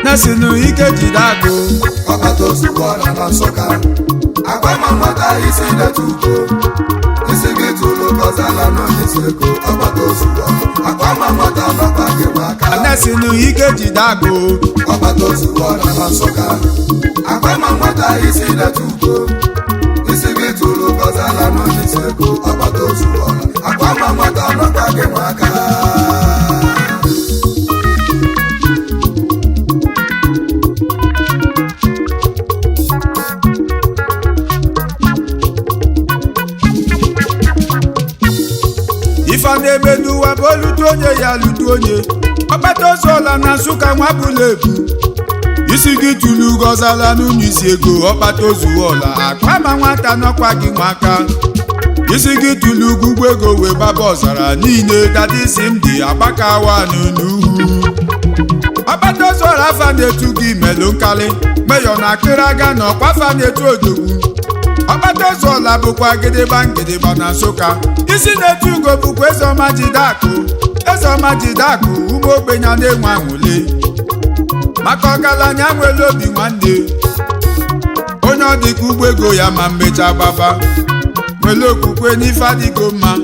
Nesinu ike jide agụ ọkpata ozugbo ọla na Nsụka agwa ma nwata isi na-etugo isi gị tụrụ gọzala n'onyeisi ego ọkpata ozugbo agwa ma nwata nọkwa gị aka Nesinu ike jide agụ ọkpata ozugbo ọla na Nsụka agwa ma nwata isi na-etugo isi gị tụrụ gọzala n'onyeisi ego ọkpata ozugbo ọla agwa ma nwata nọkwa gị aka ife na-eme n'ụwa bụ oludu onye ya ludu onye ọkpata ozuola na Nsụka nwa bụla ebu isi gị tụlu gọzala n'unye isi ego ọkpata ozuola akpa ma nwata nọkwa gị nwaka isi gị tụlu ugwu ego wee gbaba ọzara niile dadisi m dị agbakawa n'uhu ọkpata ozuola afa na-etu gị melụ nkali meyọ na akịrị aga na ọkwafa na-etu odogwu ọkpata ozuola bụkwa gịdịgba na Nsụka isi na-etu ugo bụkwa Ezeọma jide akụ ụmụ ogbenye na-enwe aṅụle maka ọgaranya nwere obi nwanne onye ọ dịka ugbo ego ya ma mmecha gbaba nwere okwukwe n'ife adịgo mma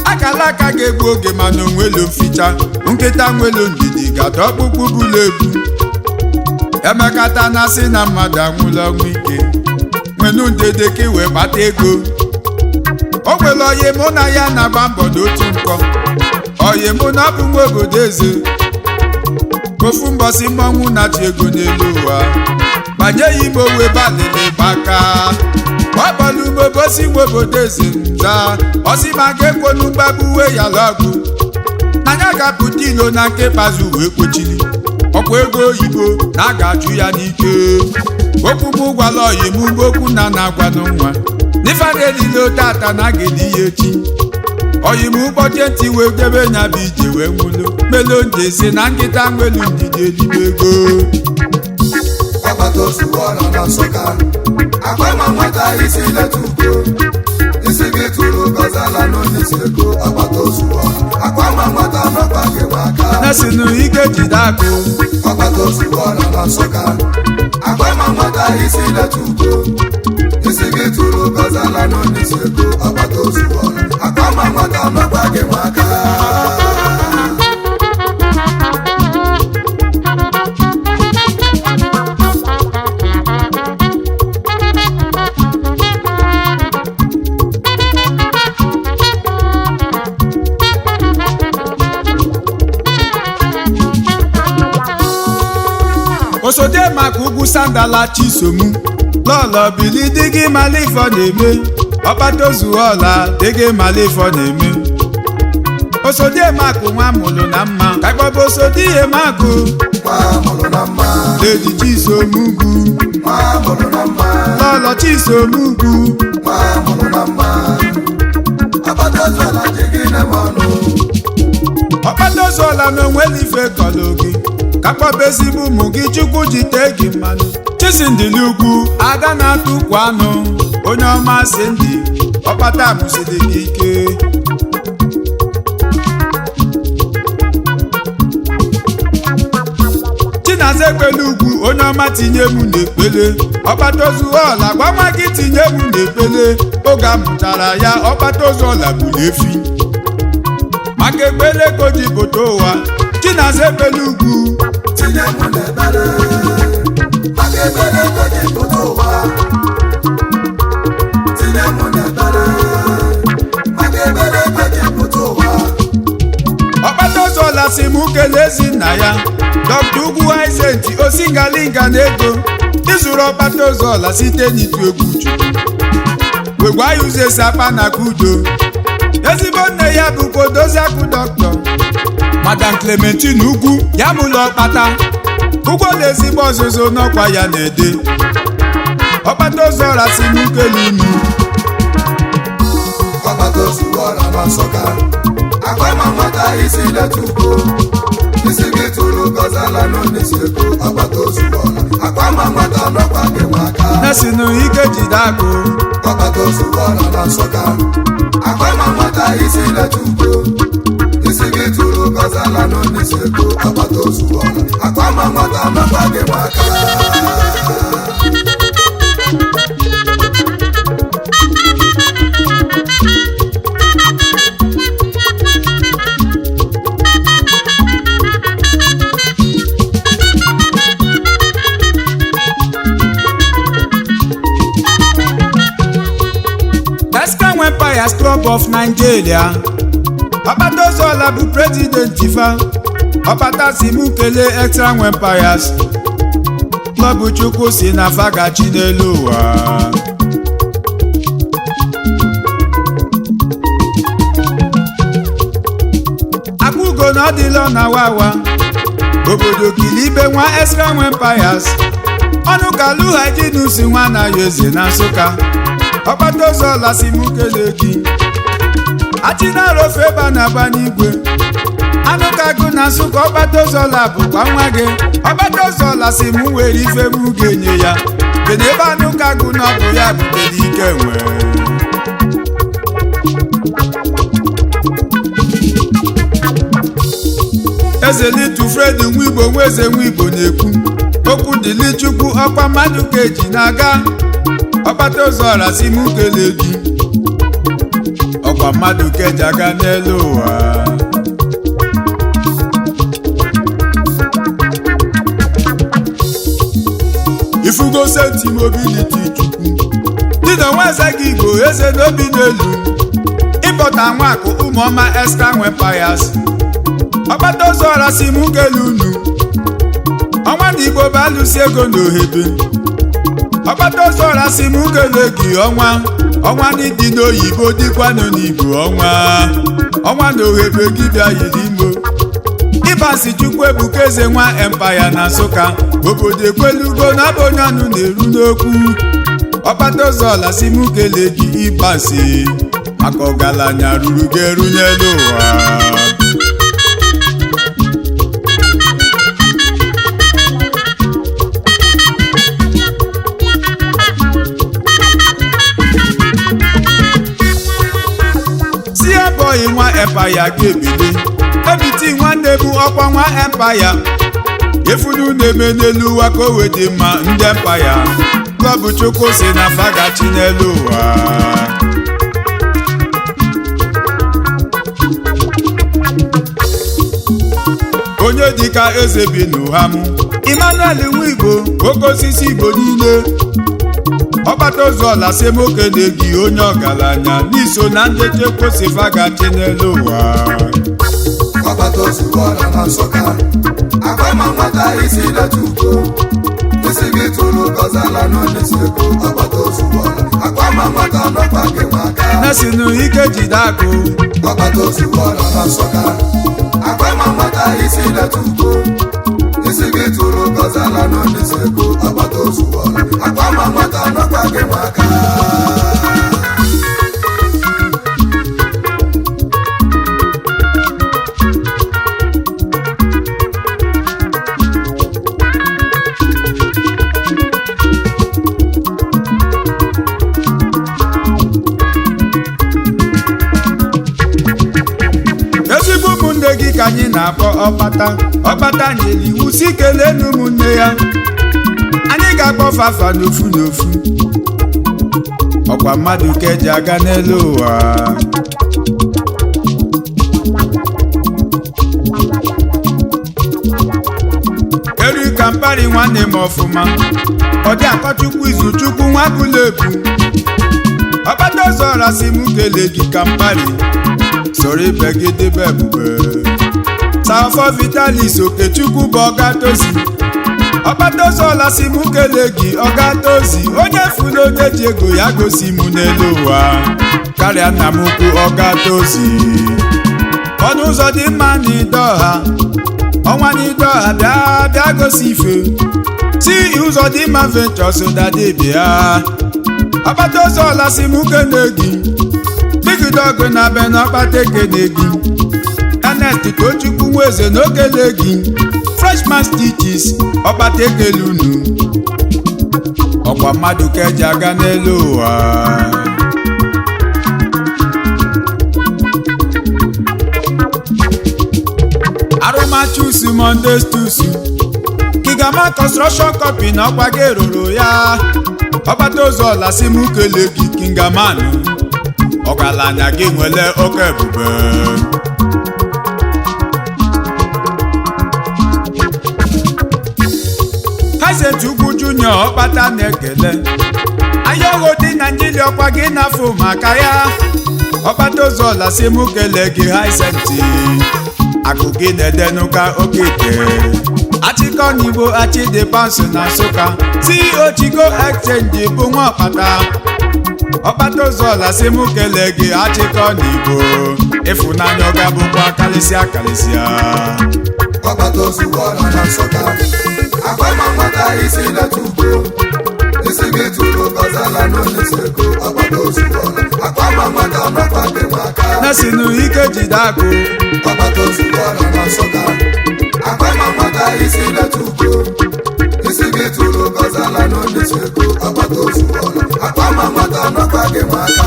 akala aka ga-egbu oge mana onwelu mficha nkịta nwelu ndidi gata ọkpụkpụ bụla ebu emekata na sị na mmadụ anwụla ọnwụ ike nwenu ndede ka iwee gbata ego o nwere oyi mụ na ya na-agba mbọ n'otu nkọ oyi mụ na abụ nwa obodo eze ofu mbọsị mmọnwụ na-achị ego n'elu ụwa banye ya ime owe balịlị gbaka ọkpọlụ umobosi nwa obodo eze nza ọsị ma ga-ekwonu mgbagbu uwe ya lọgụ anya ga-apụta ilo na nke kpazu wee kpochili ọkwa ego oyibo na a ga-achụ ya n'ike okwu m gwala oyi m okwu na-agwanụ nwa n'ife na-elile tata na ga-eli ya echi oyi m ụbọchị ntị wee debe nya bụ ije wee nwụlụ melo nje si na nkịta nwelu ndidi elibe ego ọkpata ozugbo ọla na Nsụka agwa ma nwata isi na-etugo isi gị tụrụ gọzala n'onyeisi ego ọkpata ozugbo agwa ma nwata nọkwa gị aka Nesinu ike jide agụ ọkpata ozugbo ọla na Nsụka agwa ma nwata isi na-etugo isi gị tụrụ gọzala n'onyeisi ego ọkpata ozugbo agwa ma nwata nọkwa gị aka osode maka ugwu sandala chisomu lọlọ bili dị gị mala ifo na-eme ọkpata ozuola dị gị mala ifo na-eme osode makụ nwa mụlụ na mma ka gbaba osode ihe makụ Lady Chisomugwu lọlọ Chisomugwu ọkpata ozuola na onweli ife kọlụ gị ka kpọbezigbo ụmụ gị Chukwu jite gị mmanụ Chisindili ugwu ada na-atụkwu anụ onye ọma si ndị ọkpata amụsiri gị ike Chinaza ekpele ugwu onye ọma tinye m n'ekpele ọkpata ozuola gwa nwa gị tinye m n'ekpele oge amụtara ya ọkpata ozuola gburu efi maka ekpele ego ji pụta ụwa Chinaza Ebelugwu tinye m n'ebere maka ebere ego ji pụta ụwa tinye m n'ebere maka ebere ego ji pụta ụwa Ọkpata Ozuola si m kelee Ezinna ya Dr. Ugwu Isenti Osingalinga na ego ịzụrụ Ọkpata Ozuola site n'itu egwu Chukwu wegwa ya ụzọ esi akpa na kudo ezigbo nne ya bụkwa Odoziakụ Dr. Madam Clementine Ugwu ya mụlụ Ọkpata ụgwọ na ezigbo ọzụzụ n'ọkwa ya na-ede Ọkpata Ozuola si m kelee unu Ọkpata Ozuola na Nsụka akwa ma nwata isi letugo isi gị tụrụ gọzala n'onisi ego Ọkpata Ozuola akwa ma nwata nọkwa gị nwaka na-esinu ike jide akụ Ọkpata Ozuola na Nsụka akwa ma nwata isi letugo isi gị tụrụ gọzala n'onisi ego Ọkpata Ozuola akwa ma nwata nọkwa gị nwaka Empires Club of Nigeria Ọkpata Ozuola bụ president ifa Ọkpata si m kelee Extra Empires Club Chukwu si na fagachi n'elu ụwa Akụgo na ọdịla na wawa obodo Kilibe nwa Extra Empires ọnụ kalu Hyginus nwa na ya eze na Nsụka Ọkpata Ozuola si m kelee gị Achinaro ofe ebe a na-agba n'igwe anụ kago na Nsụka Ọkpata Ozuola bụkwa nwa gị Ọkpata Ozuola si m were ife m ga-enye ya kedu ebe anụ kago na ọ bụ ya butere ike nwee Eze Litu Fred Nwigbo nwa eze Nwigbo na-ekwu okwu dịli Chukwu ọkwa mmadụ ka eji na-aga Ọkpata Ozuola si m kelee gị ọkwa mmadụ ka eji aga n'elu ụwa ifugo senti mobility Chukwu dị na nwa eze gị Igbo eze n'obi n'elu ịpọta nwakụ ụmụọma Extra Empires Ọkpata Ozuola si m kelee unu ọnwa na Igbo bụ alụsi ego n'ohebe Ọkpata Ozuola si m kelee gị ọnwa n'ịdị n'oyibo dịkwanụ n'Igbo ọnwa na ohebe gị bịa yiri imo ịbasi Chukwu Ebuka eze nwa Empire na Nsụka obodo ekwelugo na abụ onye ọnụ na-eru n'okwu Ọkpata Ozuola si m kelee gị ịbasi maka ọgaranya ruru gị eru n'elu ụwa Boy nwa Empire ga-ebili ebiti nwanne bụ ọkwa nwa Empire efunu na-eme n'elu ụwa ka o wedị mma ndị Empire Club Chukwu si na fagachi n'elu ụwa onye dịka eze bi n'ụha m Emmanuel Nwigbo oke osisi Igbo niile Ọkpata Ozuola si m kelee gị onye ọgaranya n'iso na ndị Chukwu si fagachi n'elu ụwa Ọkpata Ozuola na Nsụka akwa ma nwata isi letugo isi gị tụrụ gọzala n'onisi ego Ọkpata Ozuola akwa ma nwata nọkwa gị nwaka na-esinu ike jide akụ Ọkpata Ozuola na Nsụka akwa ma nwata isi letugo isi gị tụrụ gọzala n'onisi ego Ọkpata Ozuola akwa ma nwata nọkwa gị nwaka ka anyị na-akpọ Ọkpata nyere iwu si kelee n'ụmụnne ya anyị ga-akpọ fafa n'ofu n'ofu ọkwa mmadụ ka eji aga n'elu ụwa Kampari nwanne m ọfụma ọ dị akọchukwu izu chukwu nwa bụla ebu ọkpata ụzọ ọra si m kele gị Kampari soro ibe gị debe ebube Safọ Vitalis Okechukwu bụ ọgatozi ọkpata ụzọ ọla si m kele gị ọgatozi onye fụrụ onye ji ego ya gosi m n'elu ụwa karịa nna m ukwu ọgatozi ọnụ ụzọ dị mma n'Ideọha ọnwa n'Ideọha bịa gosi ife si ụzọ dị mma Ventures dadebịa ọkpata ụzọ ọla si m kele gị bigidọgụ na be na ọkpata ekele gị Ernest Tochukwu Nweze na okele gị Freshman Stitches ọkpata ekele unu ọkwa mmadụ ka eji aga n'elu ụwa Arụmachusu Monday Stusu Kigama Construction Company na ọkwa gị rụrụ ya ọkpata ụzọ ọla si m kele gị Kingaman ọgaranya gị nwere oke ebube Haizet Ugwu Junior ọkpata na-ekele ahịa dị Naijiria ọkwa gị n'afọ maka ya ọkpata ụzọ ọla si m kele gị Haizet akụ gị na-edenụka oke ike achịkọ n'Igbo achịdị pansụ na Nsụka CEO Chigo Exchange bụ nwa ọkpata ụzọ ọla si m kele gị achịkọ n'Igbo ịfụnanya ọ ga-abụkwa karịsịa ọkpata ozugbo ọla na Nsụka agbama nwata isi na-etugo isi gị tụrụ gọzala n'onisego ọkpata ozugbo ọla agbama nwata ọnọkwa dị nwaka na-esinu ike jide agụ ọkpata ozugbo ọla na Nsụka agbama nwata isi na-etugo isi gị tụrụ gọzala n'onisego ọkpata ozugbo ọla agbama nwata ọnọkwa dị nwaka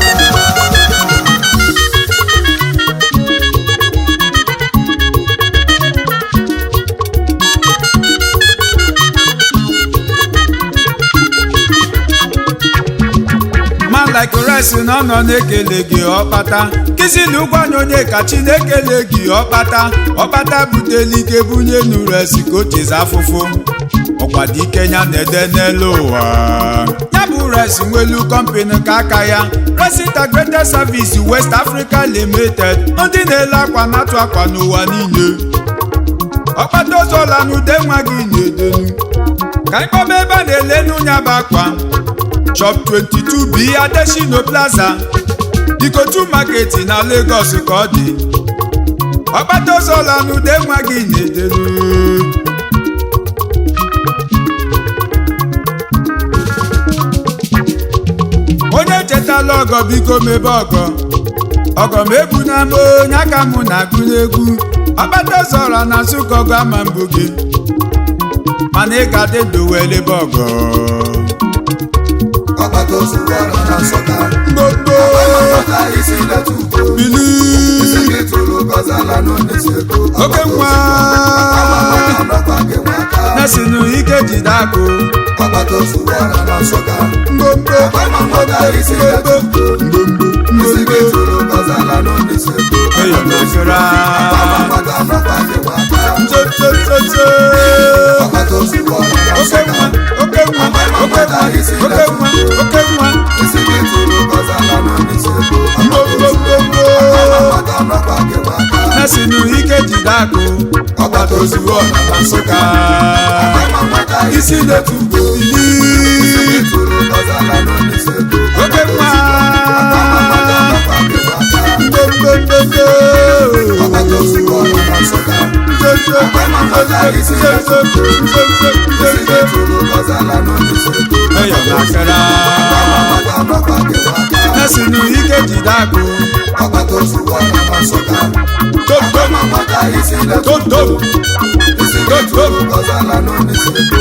like rice na nọ na-ekele gị ọkpata kizili ụgwọ onye kachi na-ekele gị ọkpata buteli ike bunye n'uresi ka o chezi afụfụ ọkwado ikenya na-ede n'elu ụwa ya bụ resi nwelu kọmpani ka aka ya Resi Integrated Service West Africa Limited ndị na-ele akwa na-atụ akwa n'ụwa niile ọkpata ụzọ ọla na ude nwa gị na-edenu ka ịkpọba ebe a na-ele n'ụnya bụ akwa Shop 22B Adesino Plaza Ikotu Market na Lagos ka ọ dị ọkpata ụzọ ọla na ude nwa gị na-edenu onye chetala ọgọ biko mebe ọgọ m ebu na ama onye aka mụ na-agụ n'egwu ọkpata ụzọ ọla na Nsụka ọgọ ama mbụ gị mana ị ga-adị ndụ wee lebe ọgọ ọkpata ozugbo ọla na Nsụka gbogbo isi na-etugo bili isi gị tụrụ gọzala n'onisego oke nwa na-esinu ike jide akụ ọkpata ozugbo ọla na Nsụka mgbomgbo isi gị tụrụ gọzala n'onisego eyọmefere nzozozozo ọkpata ozugbo ọla na Nsụka oke nwa isi gị tụrụ gọzala n'onisego mgbomgbomgbomgbo na-esinu ike jide akụ ọkpata ozugbo ọla na Nsụka isi na-etugo isi gị tụrụ gọzala n'onisego oke nwa mgbomgbomgbomgbo ọkpata ozugbo ọla na Nsụka isi gị tụrụ gọzala n'onisego na-esinu ike jide akụ ọkpata ozugbo ọla na Nsụka tom isi gị tụrụ gọzala n'onisego